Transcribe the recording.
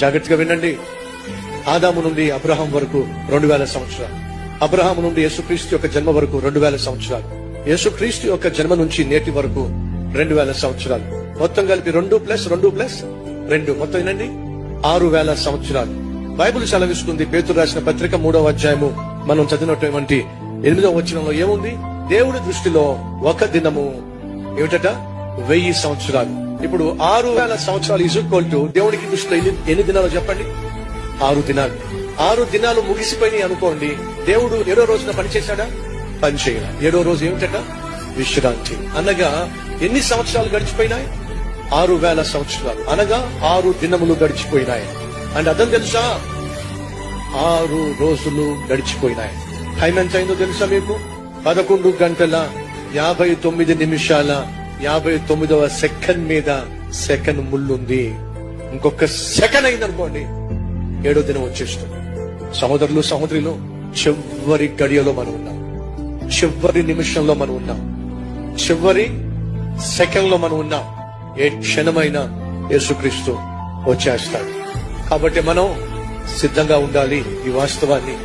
జాగ్రత్తగా వినండి. ఆదాము నుండి అబ్రహాం వరకు 2000 సంవత్సరాలు, అబ్రహాం నుండి యేసుక్రీస్తు యొక్క జన్మ వరకు 2000 సంవత్సరాలు, యేసుక్రీస్తు యొక్క జన్మ నుంచి నేటి వరకు 2000 సంవత్సరాలు, మొత్తం కలిపి 2+2+2 మొత్తం వినండి 6000 సంవత్సరాలు. బైబిల్ సెలవిస్తుంది, పేతురు రాసిన పత్రిక 3వ అధ్యాయము మనం చదివినటువంటి 8వ వచనంలో ఏముంది? దేవుడి దృష్టిలో ఒక దినము ఏమిటట? 1000 సంవత్సరాలు. ఇప్పుడు 6000 సంవత్సరాలు ఈజ్ ఈక్వల్ టు దేవుడికి దృష్టిలో ఎన్ని దినాలు చెప్పండి? 6 దినాలు. 6 దినాలు ముగిసిపోయినాయి అనుకోండి, దేవుడు 7వ రోజున పని చేశాడా? పని చేయాల. 7వ రోజు ఏమిటట? విశ్రాంతి. అనగా ఎన్ని సంవత్సరాలు గడిచిపోయినాయి? 6000 సంవత్సరాలు, అనగా 6 దినములు గడిచిపోయినాయి. అండ్ అర్థం తెలుసా? 6 రోజులు గడిచిపోయినాయి. టైం ఎంత అయిందో తెలుసా మీకు? 11 గంటల 59 నిమిషాల 59వ సెకండ్ మీద సెకండ్ ముళ్ళుంది. ఇంకొక సెకండ్ అయిందనుకోండి 7వ దినం వచ్చేస్తుంది. సహోదరులు సహోదరులు, చివరి గడియలో మనం ఉన్నాం, చివరి నిమిషంలో మనం ఉన్నాం, చివరి సెకండ్ లో మనం ఉన్నాం. ఏ క్షణమైనా యేసుక్రీస్తు వచ్చేస్తాడు. కాబట్టి మనం సిద్ధంగా ఉండాలి. ఈ వాస్తవాన్ని